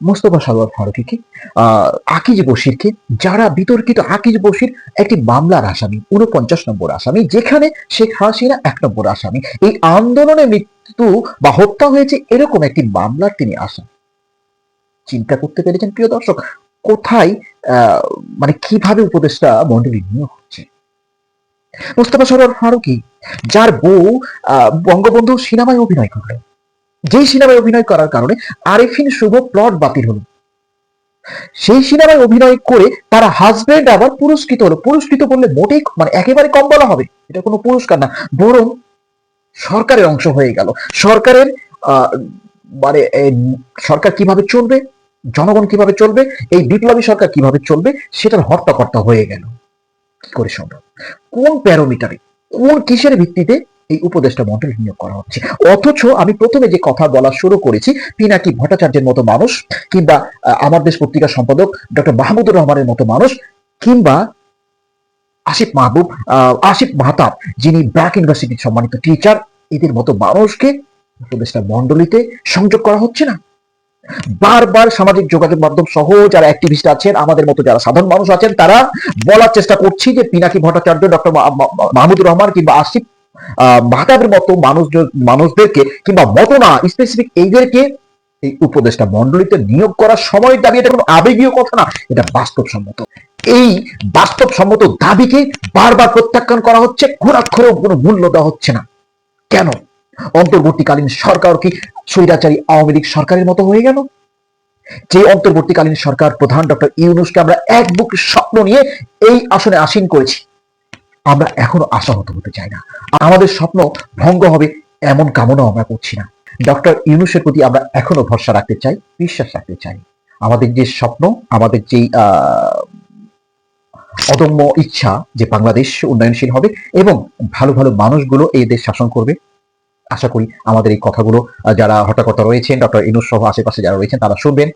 মোস্তফা সরোয়ার ফারুকীকে, আকিজ বশিরকে, যারা বিতর্কিত আকিজ বশির একটি মামলার আসামি, 49 নম্বর আসামি, যেখানে শেখ হাসিনা 1 নম্বর আসামি। এই আন্দোলনে মৃত্যু বা হত্যা হয়েছে এরকম একটি মামলার তিনি আসামি। চিন্তা করতে পেরেছেন প্রিয় দর্শক, কোথায় মানে কিভাবে উপদেষ্টা মন্ডলী নিয়োগ হচ্ছে। মোস্তফা সরোয়ার ফারুকী, যার বউ বঙ্গবন্ধু সিনেমায় অভিনয় করলো, যেই সিনেমায় অভিনয় করার কারণে আরেফিন শুভ প্লট বাতিল হলো, সেই সিনেমায় অভিনয় করে তার হাজবেন্ড আবার পুরস্কৃত হলো। পুরস্কৃত বললে মোটেই মানে একেবারে কম বলা হবে, এটা কোনো পুরস্কার না, বরং সরকারের অংশ হয়ে গেল। সরকারের মানে সরকার কিভাবে চলবে, জনগণ কিভাবে চলবে, এই বিপ্লবী সরকার কিভাবে চলবে, সেটার হর্তাকর্তা হয়ে গেল। কি করে সম্ভব? কোন প্যারামিটারে, কোন কিসের ভিত্তিতে এই উপদেষ্টা মন্ডলী নিয়োগ করা হচ্ছে? অথচ আমি প্রথমে যে কথা বলা শুরু করেছি, পিনাকি ভট্টাচার্যের মতো মানুষ, কিংবা আমার দেশ পত্রিকার সম্পাদক ডক্টর মাহমুদুর রহমানের মতো মানুষ, কিংবা আসিফ মাহতাব, যিনি ব্র্যাক ইউনিভার্সিটির সম্মানিত টিচার, এদের মতো মানুষকে উপদেষ্টা মন্ডলীতে সংযোগ করা হচ্ছে না। বারবার সামাজিক যোগাযোগ মাধ্যম সহ যারা অ্যাক্টিভিস্ট আছেন, আমাদের মতো যারা সাধারণ মানুষ আছেন, তারা বলার চেষ্টা করছি যে পিনাকি ভট্টাচার্য, ডক্টর মাহমুদুর রহমান কিংবা আসিফ মাহতাবের মতো মানুষদেরকে, কিংবা মতো না স্পেসিফিক এইদেরকে এই উপদেষ্টা মন্ডলীতে নিয়োগ করার সময় দাবি, এটা কোনো আবেগীয় কথা না, এটা বাস্তবসম্মত। এই বাস্তবসম্মত দাবিকে বারবার প্রত্যাখ্যান করা হচ্ছে, ঘোরাক্ষরেও কোনো মূল্য দেওয়া হচ্ছে না। কেন? অন্তর্বর্তীকালীন সরকার কি স্বৈরাচারী আওয়ামী লীগ সরকারের মতো হয়ে গেল? যে অন্তর্বর্তীকালীন সরকার প্রধান ডক্টর ইউনূসকে আমরা এক বুক স্বপ্ন নিয়ে এই আসনে আসীন করেছি, আমরা এখনো আশাহত হতে চাই না। আমাদের স্বপ্ন ভঙ্গ হবে এমন কামনাও আমরা করছি না। ডক্টর ইউনূসের প্রতি আমরা এখনো ভরসা রাখতে চাই, বিশ্বাস রাখতে চাই। আমাদের যে স্বপ্ন, আমাদের যেই অদম্য ইচ্ছা যে বাংলাদেশ উন্নয়নশীল হবে এবং ভালো ভালো মানুষগুলো এই দেশ শাসন করবে, আশা করি আমাদের এই কথাগুলো যারা হর্তাকর্তা রয়েছেন, ডক্টর ইউনূস সহ আশেপাশে যারা রয়েছেন, তারা শুনবেন।